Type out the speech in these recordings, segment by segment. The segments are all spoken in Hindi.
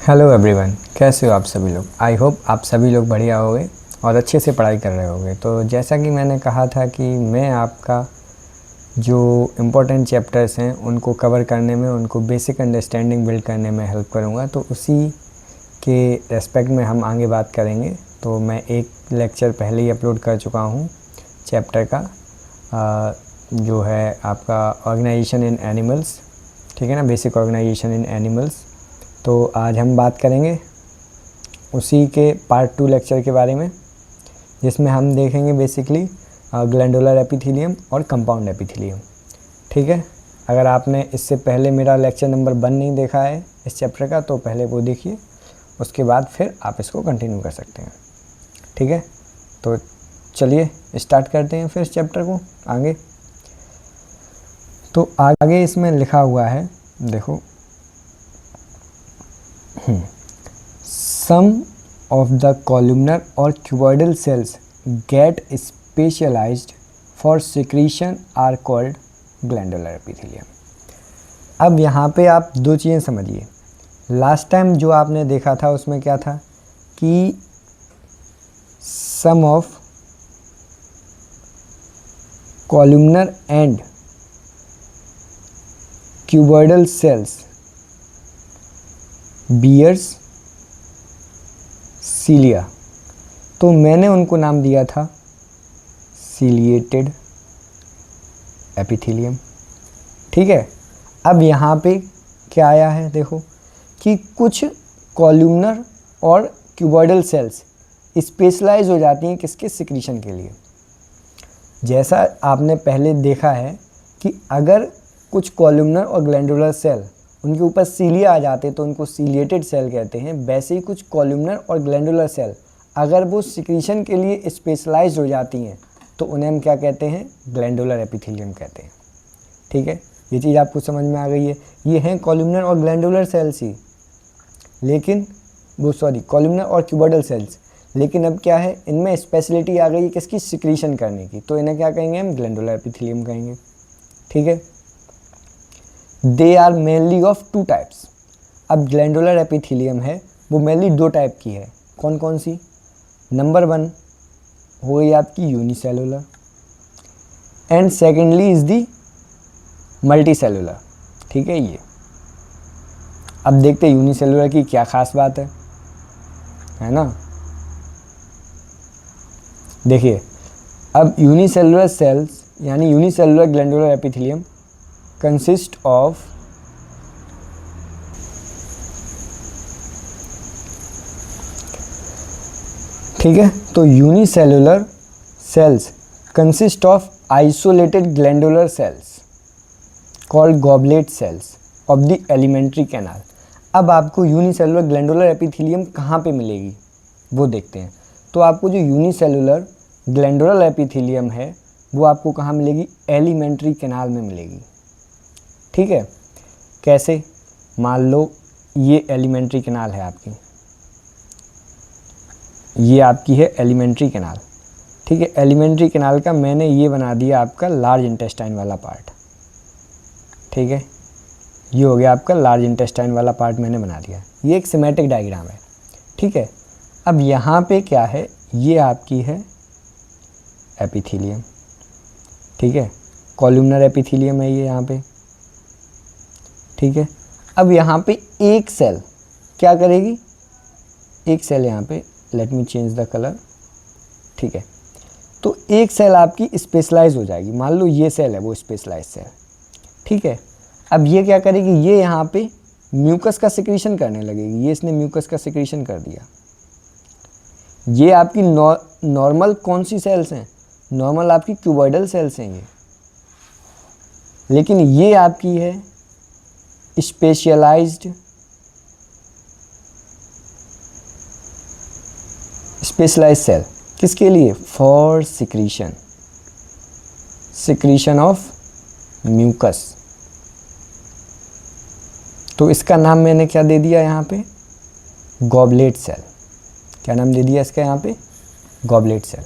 हेलो एवरीवन, कैसे हो आप सभी लोग। आई होप आप सभी लोग बढ़िया होंगे और अच्छे से पढ़ाई कर रहे होंगे। तो जैसा कि मैंने कहा था कि मैं आपका जो इम्पोर्टेंट चैप्टर्स हैं उनको कवर करने में, उनको बेसिक अंडरस्टैंडिंग बिल्ड करने में हेल्प करूँगा। तो उसी के रेस्पेक्ट में हम आगे बात करेंगे। तो मैं एक लेक्चर पहले ही अपलोड कर चुका हूँ चैप्टर का, जो है आपका ऑर्गेनाइजेशन इन एनिमल्स, ठीक है ना, बेसिक ऑर्गेनाइजेशन इन एनिमल्स। तो आज हम बात करेंगे उसी के पार्ट 2 लेक्चर के बारे में, जिसमें हम देखेंगे बेसिकली ग्लैंडुलर एपिथेलियम और कंपाउंड एपिथेलियम। ठीक है, अगर आपने इससे पहले मेरा लेक्चर नंबर 1 नहीं देखा है इस चैप्टर का तो पहले वो देखिए, उसके बाद फिर आप इसको कंटिन्यू कर सकते हैं। ठीक है, तो चलिए स्टार्ट करते हैं फिर इस चैप्टर को आगे। तो आगे इसमें लिखा हुआ है, देखो, some of the columnar or cuboidal cells get specialized for secretion are called glandular epithelium। अब यहाँ पे आप दो चीज़ें समझिए। लास्ट टाइम जो आपने देखा था उसमें क्या था कि some of columnar and cuboidal cells bears सीलिया, तो मैंने उनको नाम दिया था सीलिएटेड एपिथेलियम। ठीक है, अब यहाँ पे क्या आया है, देखो कि कुछ कॉलुमनर और क्यूबॉइडल सेल्स स्पेशलाइज हो जाती हैं किसके, सिक्रीशन के लिए। जैसा आपने पहले देखा है कि अगर कुछ कॉलुमनर और ग्लैंडुलर सेल उनके ऊपर सीलिया आ जाते तो उनको सीलिएटेड सेल कहते हैं। वैसे ही कुछ कॉलुमनर और ग्लैंडुलर सेल अगर वो सिक्रीशन के लिए स्पेशलाइज्ड हो जाती हैं तो उन्हें हम क्या कहते हैं, ग्लैंडुलर एपिथेलियम कहते हैं। ठीक है, ये चीज़ आपको समझ में आ गई है। ये हैं कॉलुमनर और ग्लैंडुलर सेल्स ही, लेकिन वो कॉलुमनर और क्यूबॉइडल सेल्स, लेकिन अब क्या है, इनमें स्पेशलिटी आ गई है किसकी, सिक्रीशन करने की। तो इन्हें क्या कहेंगे हम, ग्लैंडुलर एपिथेलियम कहेंगे। ठीक है, they are mainly of 2 types. अब ग्लैंडुलर एपिथेलियम है वो मेनली 2 टाइप की है। कौन कौन सी, नंबर 1 हो गई आपकी unicellular and secondly is the multi cellular. ठीक है, ये अब देखते हैं यूनिसेलुलर की क्या खास बात है ना। देखिए, अब यूनिसेलुलर सेल्स यानी unicellular glandular epithelium consist of ठीक है, तो unicellular cells consist of isolated glandular cells called goblet cells of the alimentary canal. अब आपको यूनिसेलुलर ग्लैंडुलर एपिथेलियम कहाँ पे मिलेगी वो देखते हैं। तो आपको जो यूनिसेलुलर ग्लैंडुलर एपिथेलियम है वो आपको कहाँ मिलेगी, एलिमेंट्री कैनाल में मिलेगी। ठीक है, कैसे, मान लो ये एलिमेंट्री कैनाल है आपकी, ये आपकी है एलिमेंट्री कैनाल। ठीक है, एलिमेंट्री कैनाल का मैंने ये बना दिया आपका लार्ज इंटेस्टाइन वाला पार्ट। ठीक है, ये हो गया आपका लार्ज इंटेस्टाइन वाला पार्ट मैंने बना दिया। ये एक सिमेट्रिक डायग्राम है। ठीक है, अब यहाँ पे क्या है, ये आपकी है एपिथेलियम। ठीक है, कॉलुमनर एपिथेलियम है ये यहाँ पे। ठीक है, अब यहाँ पे एक सेल क्या करेगी, एक सेल यहाँ पे, let me change the colour. ठीक है, तो एक सेल आपकी स्पेशलाइज हो जाएगी। मान लो ये सेल है वो स्पेशलाइज सेल। ठीक है, अब ये क्या करेगी, ये यहाँ पे म्यूकस का सिक्रीशन करने लगेगी। ये इसने म्यूकस का सिक्रीशन कर दिया। ये आपकी नॉर्मल कौन सी सेल्स हैं, नॉर्मल आपकी क्यूबॉइडल सेल्स हैं ये, लेकिन ये आपकी है स्पेशलाइज्ड सेल। किसके लिए, फॉर सिक्रीशन ऑफ म्यूकस। तो इसका नाम मैंने क्या दे दिया यहाँ पे, गॉबलेट सेल। क्या नाम दे दिया इसका यहाँ पे, गॉबलेट सेल।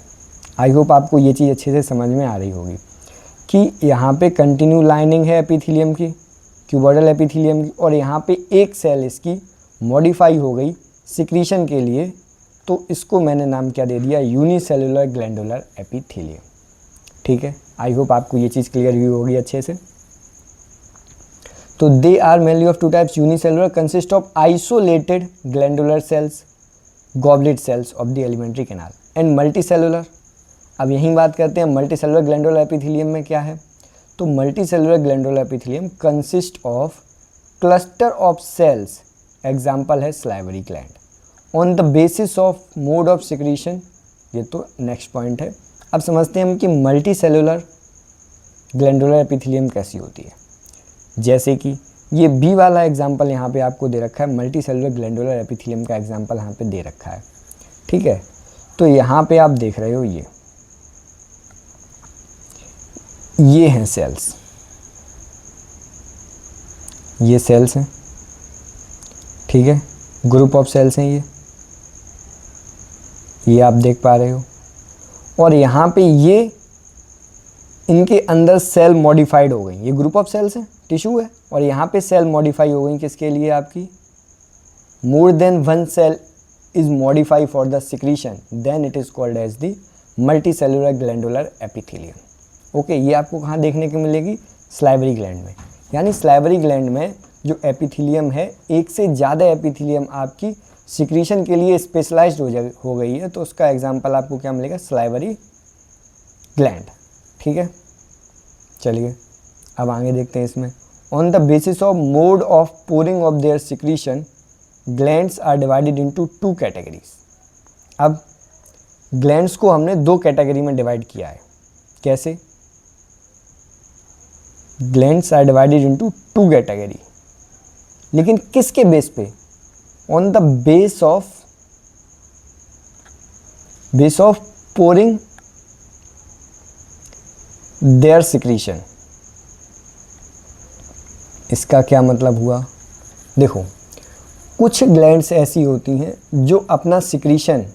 आई होप आपको ये चीज़ अच्छे से समझ में आ रही होगी कि यहाँ पे कंटिन्यू लाइनिंग है एपिथेलियम की, क्यूबॉइडल एपिथेलियम की, और यहाँ पे एक सेल इसकी मॉडिफाई हो गई सिक्रीशन के लिए, तो इसको मैंने नाम क्या दे दिया, यूनिसेलुलर ग्लैंडुलर एपिथेलियम। ठीक है, आई होप आपको ये चीज़ क्लियर हुई होगी अच्छे से। तो they are mainly of two types, unicellular consist of isolated glandular cells, goblet cells of the alimentary canal, and multicellular. अब यहीं बात करते हैं मल्टीसेलुलर ग्लैंडुलर एपिथेलियम में क्या है। तो multicellular glandular epithelium consist of cluster of cells, example है salivary gland, on the basis of mode of secretion. ये तो नेक्स्ट पॉइंट है। अब समझते हैं हम कि मल्टी सेलुलर ग्लैंडुलर एपिथेलियम कैसी होती है। जैसे कि ये बी वाला एग्जाम्पल यहाँ पे आपको दे रखा है, मल्टी सेलुलर ग्लैंडुलर एपिथेलियम का एग्जाम्पल यहाँ पे दे रखा है। ठीक है, तो यहाँ पे आप देख रहे हो ये हैं सेल्स, ये सेल्स हैं। ठीक है, ग्रुप ऑफ सेल्स हैं ये आप देख पा रहे हो। और यहाँ पे ये इनके अंदर सेल मॉडिफाइड हो गई, ये ग्रुप ऑफ सेल्स हैं, टिश्यू है, और यहाँ पे सेल मॉडिफाई हो गई किसके लिए, आपकी more than one cell is modify for the secretion, then it is called as the multi cellular glandular epithelium. Okay, ये आपको कहाँ देखने को मिलेगी, स्लाइवरी ग्लैंड में। यानी स्लाइवरी ग्लैंड में जो एपिथेलियम है, एक से ज़्यादा एपिथेलियम आपकी सिक्रीशन के लिए स्पेशलाइज्ड हो गई है, तो उसका एग्जांपल आपको क्या मिलेगा, स्लाइवरी ग्लैंड। ठीक है, चलिए अब आगे देखते हैं इसमें। On the basis of mode of pouring of their secretion, glands are divided into two categories. अब ग्लैंड्स को हमने दो कैटेगरी में डिवाइड किया है। कैसे, glands are divided into two category, लेकिन किसके बेस पे, on the base of pouring their secretion. इसका क्या मतलब हुआ, देखो कुछ ग्लैंड्स ऐसी होती हैं जो अपना सिक्रीशन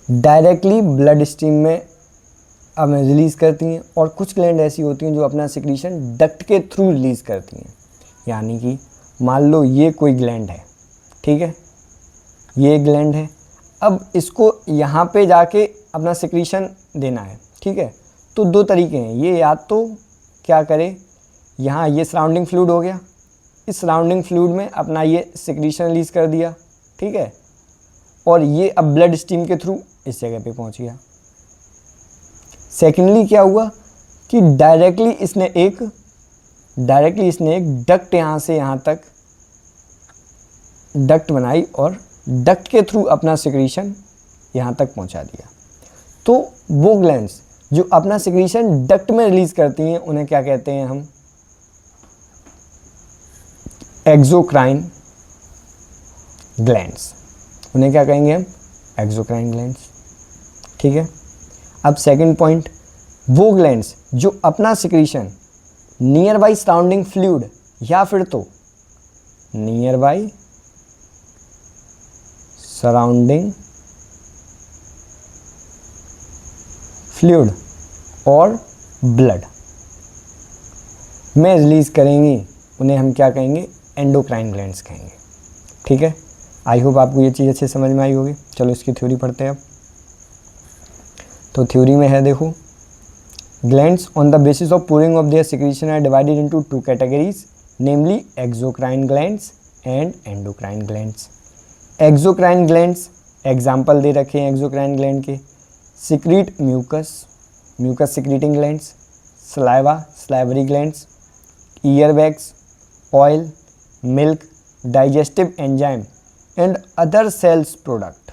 डायरेक्टली ब्लड स्ट्रीम में अब रिलीज़ करती हैं, और कुछ ग्लैंड ऐसी होती हैं जो अपना सिक्रीशन डक्ट के थ्रू रिलीज़ करती हैं। यानी कि मान लो ये कोई ग्लैंड है, ठीक है, ये ग्लैंड है, अब इसको यहाँ पे जाके अपना सिक्रीशन देना है। ठीक है, तो दो तरीके हैं, ये या तो क्या करे, यहाँ ये सराउंडिंग फ्लूइड हो गया, इस सराउंडिंग फ्लूइड में अपना ये सिक्रीशन रिलीज़ कर दिया। ठीक है, और ये अब ब्लड स्ट्रीम के थ्रू इस जगह पे पहुँच गया। सेकेंडली क्या हुआ कि डायरेक्टली इसने एक डक्ट यहाँ से यहाँ तक डक्ट बनाई और डक्ट के थ्रू अपना सिक्रीशन यहाँ तक पहुँचा दिया। तो वो ग्लैंड्स जो अपना सिक्रीशन डक्ट में रिलीज करती हैं उन्हें क्या कहते हैं हम, एक्सोक्राइन ग्लैंड्स। उन्हें क्या कहेंगे हम, एक्सोक्राइन ग्लैंड्स। ठीक है, अब सेकंड पॉइंट, वो ग्लैंड्स जो अपना secretion near by surrounding fluid या फिर तो नियर बाई सराउंडिंग फ्लूइड और ब्लड में रिलीज करेंगी, उन्हें हम क्या कहेंगे, एंडोक्राइन ग्लैंड्स कहेंगे। ठीक है, आई होप आपको ये चीज़ अच्छे समझ में आई होगी। चलो इसकी थ्योरी पढ़ते हैं अब। तो थ्योरी में है, देखो, glands on the basis of pouring of their secretion are divided into two categories, namely exocrine glands and endocrine glands. Exocrine glands example दे रखे हैं एक्सोक्राइन ग्लैंड के, secrete mucus secreting glands, saliva salivary glands, earwax, oil, milk, digestive enzyme and other cells product.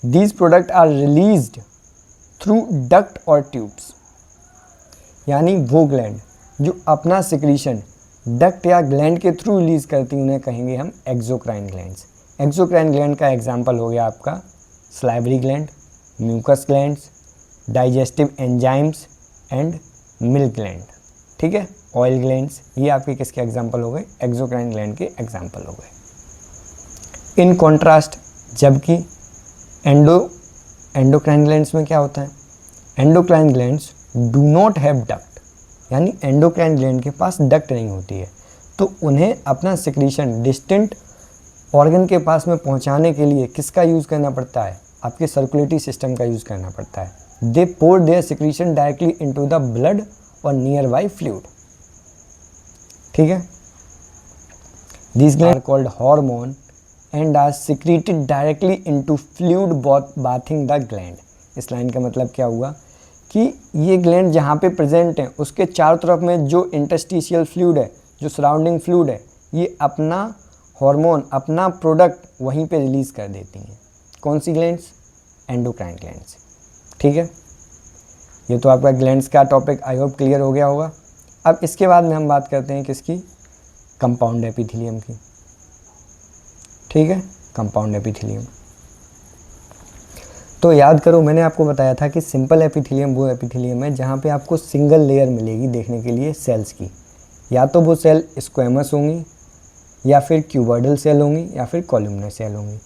These products are released through duct और ट्यूब्स। यानी वो ग्लैंड जो अपना सिक्रीशन डक्ट या ग्लैंड के थ्रू रिलीज करती हैं उन्हें कहेंगे हम एक्सोक्राइन ग्लैंड्स। एक्सोक्राइन ग्लैंड का एग्जाम्पल हो गया आपका salivary gland, mucus glands, digestive enzymes and milk gland. ठीक है, ऑयल ग्लैंड्स, ये आपके किसके एग्जाम्पल हो गए, एक्सोक्राइन ग्लैंड के एग्जाम्पल हो गए। इन कॉन्ट्रास्ट, जबकि एंडोक्राइन ग्लैंड्स में क्या होता है, endocrine glands do not have duct, यानी एंडोक्राइन ग्लैंड के पास डक्ट नहीं होती है, तो उन्हें अपना सिक्रीशन डिस्टिंक्ट ऑर्गन के पास में पहुंचाने के लिए किसका यूज़ करना पड़ता है, आपके सर्कुलेटरी सिस्टम का यूज़ करना पड़ता है। They pour their secretion directly into the blood और नियर बाई फ्लूइड, ठीक है। These gland are called hormone and are secreted directly into fluid bathing the gland. इस लाइन का मतलब क्या हुआ कि ये ग्लैंड जहाँ पे प्रेजेंट हैं उसके चारों तरफ में जो इंटरस्टिशियल फ्लूइड है, जो सराउंडिंग फ्लूइड है, ये अपना हार्मोन, अपना प्रोडक्ट वहीं पे रिलीज़ कर देती हैं। कौन सी ग्लैंड्स, एंडोक्राइन ग्लैंड्स, ठीक है। ये तो आपका ग्लैंड्स का टॉपिक आई होप क्लियर हो गया होगा। अब इसके बाद में हम बात करते हैं किसकी, कंपाउंड एपिथेलियम की, ठीक है, कंपाउंड एपिथेलियम। तो याद करो मैंने आपको बताया था कि सिंपल एपिथेलियम वो एपिथेलियम है जहाँ पे आपको सिंगल लेयर मिलेगी देखने के लिए सेल्स की, या तो वो सेल स्क्वेमस होंगी या फिर क्यूबॉइडल सेल होंगी या फिर कॉलमनर सेल होंगी।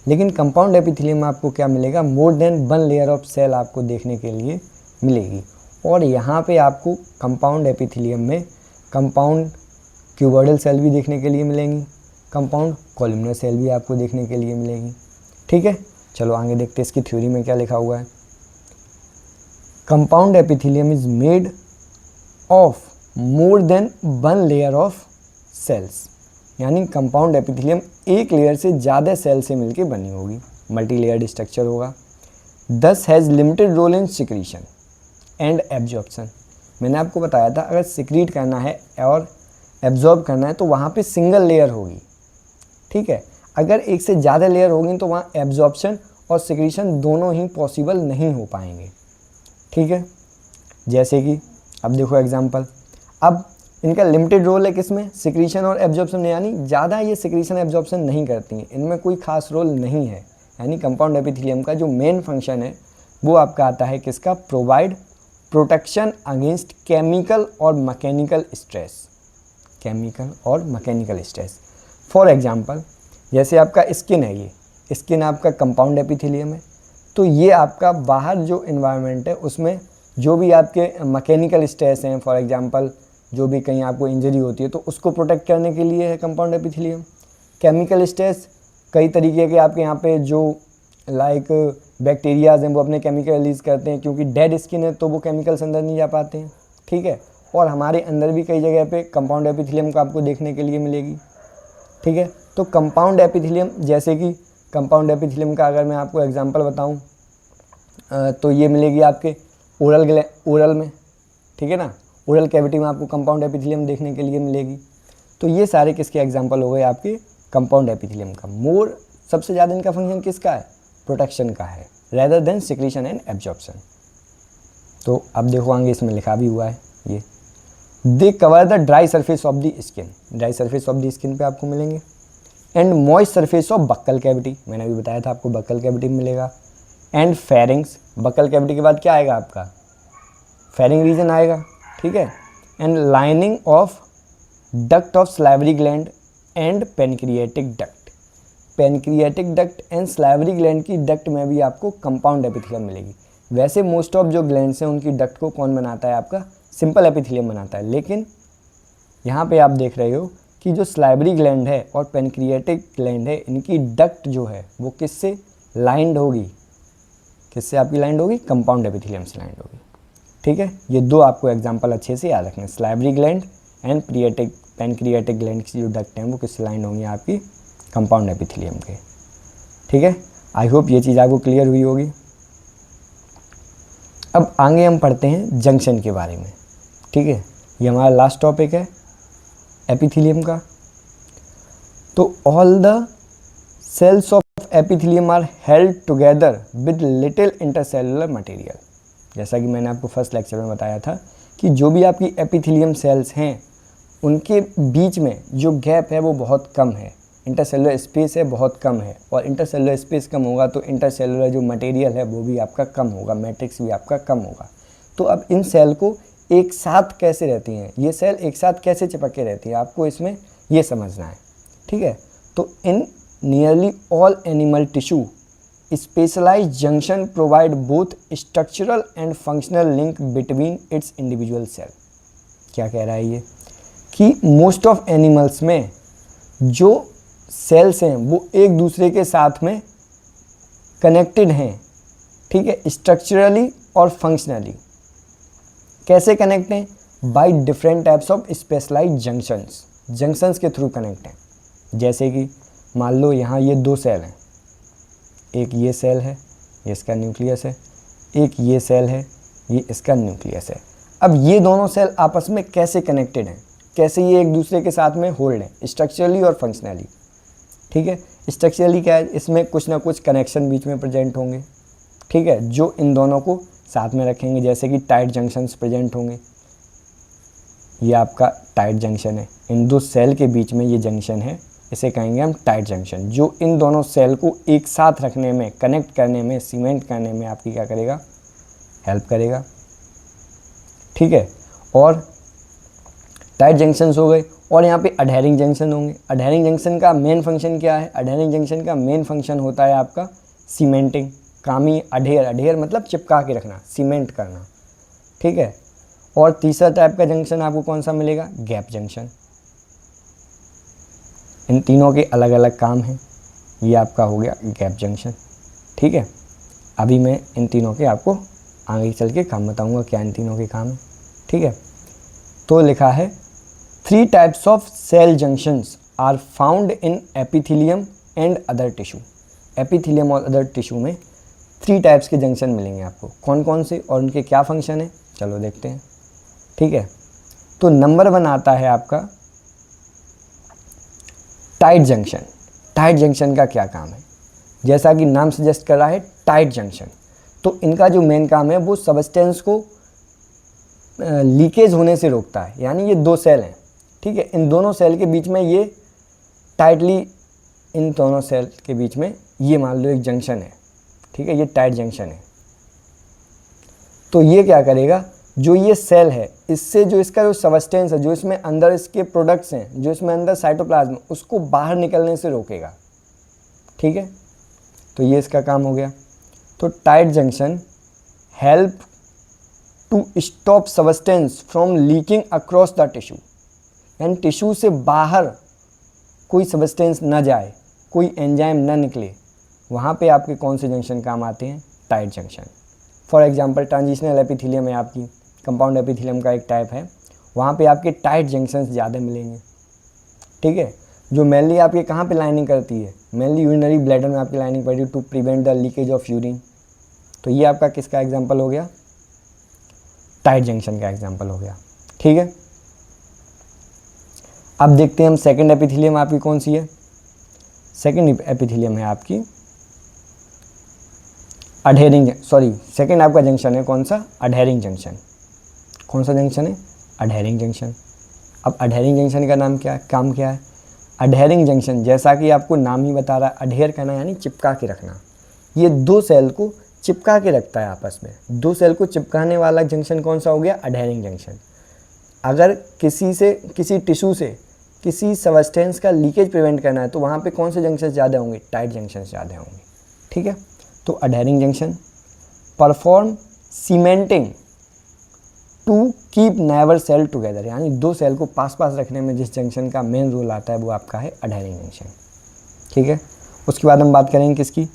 लेकिन कंपाउंड एपिथेलियम में आपको क्या मिलेगा, more than one layer of cell आपको देखने के लिए मिलेगी। और यहाँ पे आपको कंपाउंड एपिथेलियम में कंपाउंड क्यूबॉइडल सेल भी देखने के लिए मिलेंगी, कंपाउंड कॉलमनर सेल भी आपको देखने के लिए मिलेगी, ठीक है। चलो आगे देखते हैं इसकी थ्योरी में क्या लिखा हुआ है। Compound epithelium is made of more than one layer of cells, यानी कंपाउंड एपिथेलियम एक लेयर से ज़्यादा सेल से मिलकर बनी होगी, मल्टी लेयर्ड स्ट्रक्चर होगा। This has limited role in secretion and absorption. मैंने आपको बताया था अगर सिक्रीट करना है और एब्जॉर्ब करना है तो वहाँ पे सिंगल लेयर होगी, ठीक है। अगर एक से ज़्यादा लेयर होगी तो वहाँ एब्जॉर्प्शन और सिक्रीशन दोनों ही पॉसिबल नहीं हो पाएंगे, ठीक है। जैसे कि अब देखो एग्जांपल, अब इनका लिमिटेड रोल है किसमें, सिक्रीशन और एब्जॉर्प्शन में, यानी ज़्यादा ये सिक्रीशन एब्जॉर्प्शन नहीं करती हैं, इनमें कोई खास रोल नहीं है। यानी कंपाउंड एपिथेलियम का जो मेन फंक्शन है वो आपका आता है किसका, प्रोवाइड प्रोटेक्शन अगेंस्ट केमिकल और मैकेनिकल स्ट्रेस, केमिकल और मैकेनिकल स्ट्रेस। फॉर एग्जांपल जैसे आपका स्किन है, ये स्किन आपका कंपाउंड एपिथेलियम है, तो ये आपका बाहर जो इन्वायरमेंट है उसमें जो भी आपके मैकेनिकल स्ट्रेस हैं, फॉर एग्जांपल जो भी कहीं आपको इंजरी होती है तो उसको प्रोटेक्ट करने के लिए है कंपाउंड एपिथेलियम। केमिकल स्ट्रेस कई तरीके के आपके यहाँ पे जो लाइक बैक्टीरियाज हैं वो अपने केमिकल रिलीज़ करते हैं, क्योंकि डेड स्किन है तो वो केमिकल्स अंदर नहीं जा पाते हैं, ठीक है। और हमारे अंदर भी कई जगह पे कंपाउंड एपिथेलियम को आपको देखने के लिए मिलेगी, ठीक है। तो कंपाउंड एपिथेलियम, जैसे कि कंपाउंड एपिथेलियम का अगर मैं आपको एग्जांपल बताऊं तो ये मिलेगी आपके ओरल में, ठीक है ना, ओरल कैविटी में आपको कंपाउंड एपिथेलियम देखने के लिए मिलेगी। तो ये सारे किसके एग्जांपल हो गए आपके कंपाउंड एपिथेलियम का। मोर सबसे ज़्यादा इनका फंक्शन किसका है, प्रोटेक्शन का है, rather than secretion and absorption. तो अब देखो आगे इसमें लिखा भी हुआ है ये, they cover the dry surface of the skin, dry surface of the skin पे आपको मिलेंगे, and moist surface of buccal cavity, मैंने अभी बताया था आपको बक्कल कैविटी में मिलेगा, एंड फेरिंग्स, बक्कल कैविटी के बाद क्या आएगा आपका, फेरिंग रीजन आएगा, ठीक है, and lining of duct of salivary gland and pancreatic duct, pancreatic duct and salivary gland की डक्ट में भी आपको कंपाउंड एपिथेलियम मिलेगी। वैसे मोस्ट ऑफ जो ग्लैंड्स हैं उनकी डक्ट को कौन बनाता है, आपका सिंपल एपिथेलियम बनाता है, लेकिन यहाँ पे आप देख रहे हो कि जो सलाइवरी ग्लैंड है और पेनक्रिएटिक ग्लैंड है इनकी डक्ट जो है वो किससे लाइंड होगी, किससे आपकी लाइंड होगी, कंपाउंड एपिथेलियम से लाइंड होगी, ठीक है। ये दो आपको एग्जांपल अच्छे से याद रखने, salivary gland and pancreatic gland की जो डक्ट हैं वो किससे लाइंड होंगी, आपकी कंपाउंड एपिथेलियम के, ठीक है। आई होप ये चीज़ आपको क्लियर हुई होगी। अब आगे हम पढ़ते हैं जंक्शन के बारे में, ठीक है। ये हमारा लास्ट टॉपिक है एपिथेलियम का। तो all the cells of epithelium are held together with little intercellular material. जैसा कि मैंने आपको फर्स्ट लेक्चर में बताया था कि जो भी आपकी एपिथेलियम सेल्स हैं उनके बीच में जो गैप है वो बहुत कम है, इंटरसेलुलर स्पेस है बहुत कम है, और इंटरसेलुलर स्पेस कम होगा तो इंटरसेलुलर जो मटेरियल है वो भी आपका कम होगा, मैट्रिक्स भी आपका कम होगा। तो अब इन सेल को एक साथ कैसे रहती हैं, ये सेल एक साथ कैसे चिपक के रहती है, आपको इसमें ये समझना है, ठीक है। तो in nearly all animal tissue specialized junction provide both structural and functional link between its individual cell. क्या कह रहा है ये कि मोस्ट ऑफ एनिमल्स में जो सेल्स हैं वो एक दूसरे के साथ में कनेक्टेड हैं, ठीक है, स्ट्रक्चरली और फंक्शनली। कैसे कनेक्ट हैं? By different types of specialized junctions, junctions के थ्रू कनेक्ट हैं। जैसे कि मान लो यहाँ ये दो सेल हैं, एक ये सेल है, ये इसका न्यूक्लियस है, एक ये सेल है, ये इसका न्यूक्लियस है। अब ये दोनों सेल आपस में कैसे कनेक्टेड हैं, कैसे ये एक दूसरे के साथ में होल्ड हैं, स्ट्रक्चरली और फंक्शनली, ठीक है। स्ट्रक्चरली क्या है, इसमें कुछ ना कुछ कनेक्शन बीच में प्रेजेंट होंगे, ठीक है, जो इन दोनों को साथ में रखेंगे, जैसे कि टाइट जंक्शंस प्रेजेंट होंगे। ये आपका टाइट जंक्शन है, इन दो सेल के बीच में ये जंक्शन है, इसे कहेंगे हम टाइट जंक्शन, जो इन दोनों सेल को एक साथ रखने में, कनेक्ट करने में, सीमेंट करने में आपकी क्या करेगा, हेल्प करेगा, ठीक है। और टाइट जंक्शंस हो गए, और यहाँ पे अडहेरिंग जंक्शन होंगे। अडहेरिंग जंक्शन का मेन फंक्शन क्या है? अडहेरिंग जंक्शन का मेन फंक्शन होता है आपका सीमेंटिंग, कामी अडहेर, अडहेर मतलब चिपका के रखना, सीमेंट करना, ठीक है। और तीसरा टाइप का जंक्शन आपको कौन सा मिलेगा? Gap junction. इन तीनों के अलग अलग काम हैं। ये आपका हो गया गैप जंक्शन, ठीक है। अभी मैं इन तीनों के आपको आगे चल के काम बताऊंगा, क्या इन तीनों के काम है, ठीक है। तो लिखा है 3 types of cell junctions are found in epithelium and other tissue. Epithelium और अदर टिश्यू में 3 टाइप्स के जंक्शन मिलेंगे आपको। कौन कौन से और उनके क्या फंक्शन है, चलो देखते हैं, ठीक है। तो नंबर 1 आता है आपका टाइट जंक्शन। टाइट जंक्शन का क्या काम है? जैसा कि नाम सजेस्ट कर रहा है, टाइट जंक्शन। तो इनका जो मेन काम है वो सबस्टेंस को लीकेज होने से रोकता है। यानी ये दो सेल हैं, ठीक है, इन दोनों सेल के बीच में ये टाइटली, इन दोनों सेल के बीच में ये मान लो एक जंक्शन है, ठीक है, ये टाइट जंक्शन है। तो ये क्या करेगा, जो ये सेल है, इससे जो इसका जो सबस्टेंस है, जो इसमें अंदर इसके प्रोडक्ट्स हैं, जो इसमें अंदर साइटोप्लाज्म, उसको बाहर निकलने से रोकेगा, ठीक है। तो ये इसका काम हो गया। तो tight junction help to stop substance from leaking across the tissue, यानी टिश्यू से बाहर कोई सबस्टेंस ना जाए, कोई एंजाइम ना निकले, वहाँ पे आपके कौन से जंक्शन काम आते हैं? Tight junction. For example transitional epithelium है आपकी, कंपाउंड एपिथेलियम का एक टाइप है, वहाँ पे आपके टाइट जंक्शंस ज़्यादा मिलेंगे, ठीक है। जो मेनली आपके कहाँ पे लाइनिंग करती है? मेनली यूरिनरी ब्लैडर में आपकी लाइनिंग पड़ती है to prevent the leakage of urine. तो ये आपका किसका एग्जाम्पल हो गया? टाइट जंक्शन का एग्जाम्पल हो गया, ठीक है। अब देखते हैं हम सेकेंड एपिथेलियम आपकी कौन सी है। सेकेंड एपिथेलियम है आपकी अडहेरिंग, सॉरी सेकेंड आपका जंक्शन है कौन सा? अडहेरिंग जंक्शन। कौन सा जंक्शन है? अडहेरिंग जंक्शन। अब अडहेरिंग जंक्शन का नाम क्या है, काम क्या है? अडहेरिंग जंक्शन जैसा कि आपको नाम ही बता रहा है, अडहेर करना यानी चिपका के रखना। ये दो सेल को चिपका के रखता है आपस में। दो सेल को चिपकाने वाला जंक्शन कौन सा हो गया? अडहेरिंग जंक्शन। अगर किसी टिश्यू से किसी सबस्टेंस का लीकेज प्रिवेंट करना है तो वहाँ पे कौन से जंक्शन ज़्यादा होंगे? टाइट जंक्शन ज़्यादा होंगे, ठीक है। तो adhering junction perform cementing to keep neighbour cell together, यानी दो सेल को पास पास रखने में जिस जंक्शन का मेन रोल आता है वो आपका है अडहेरिंग जंक्शन, ठीक है। उसके बाद हम बात करेंगे किसकी?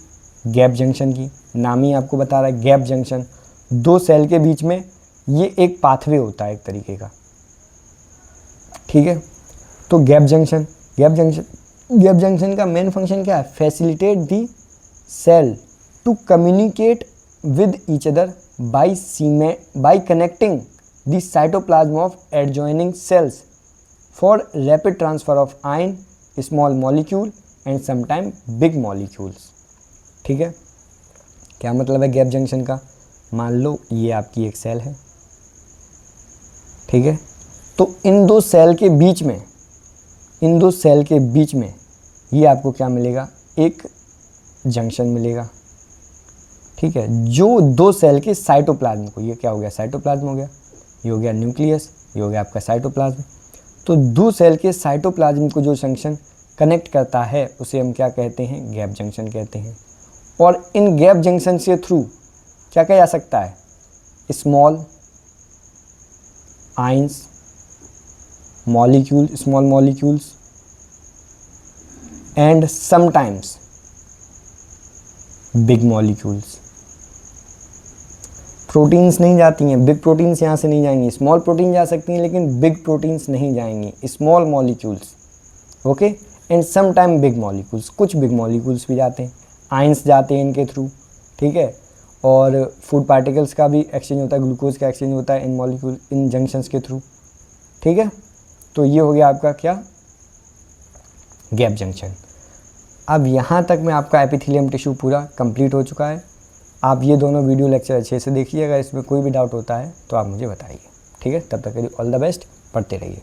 गैप जंक्शन की। नाम ही आपको बता रहा है गैप जंक्शन, दो सेल के बीच में ये एक पाथवे होता है एक तरीके का, ठीक है। तो गैप जंक्शन का मेन फंक्शन क्या है? Facilitate the cell to communicate with each other by connecting the cytoplasm of adjoining cells for rapid transfer of ion, small molecule and sometimes big molecules, ठीक है। क्या मतलब है गैप जंक्शन का? मान लो ये आपकी एक सेल है, ठीक है, तो इन दो सेल के बीच में ये आपको क्या मिलेगा? एक जंक्शन मिलेगा, ठीक है, जो दो सेल के साइटोप्लाज्म को, ये क्या हो गया? साइटोप्लाज्म हो गया, ये हो गया न्यूक्लियस, ये हो गया आपका साइटोप्लाज्म। तो दो सेल के साइटोप्लाज्म को जो जंक्शन कनेक्ट करता है उसे हम क्या कहते हैं? गैप जंक्शन कहते हैं। और इन गैप जंक्शन से थ्रू क्या किया जा सकता है? Small ions, small molecules and sometimes big molecules. Proteins नहीं जाती हैं, बिग प्रोटीन्स यहाँ से नहीं जाएंगी, स्मॉल प्रोटीन जा सकती हैं लेकिन बिग प्रोटीन्स नहीं जाएंगी, small molecules. Okay, and some time big molecules, कुछ बिग मॉलिक्यूल्स भी जाते हैं, आयंस जाते हैं इनके थ्रू, ठीक है। और फूड पार्टिकल्स का भी एक्सचेंज होता है, ग्लूकोज का एक्सचेंज होता है इन मॉलिक्यूल, इन जंक्शंस के थ्रू, ठीक है। तो ये हो गया आपका क्या, गैप जंक्शन। अब यहाँ तक में आपका एपिथेलियम टिश्यू पूरा कंप्लीट हो चुका है। आप ये दोनों वीडियो लेक्चर अच्छे से देखिए, अगर इसमें कोई भी डाउट होता है तो आप मुझे बताइए, ठीक है। तब तक के लिए ऑल द बेस्ट, पढ़ते रहिए।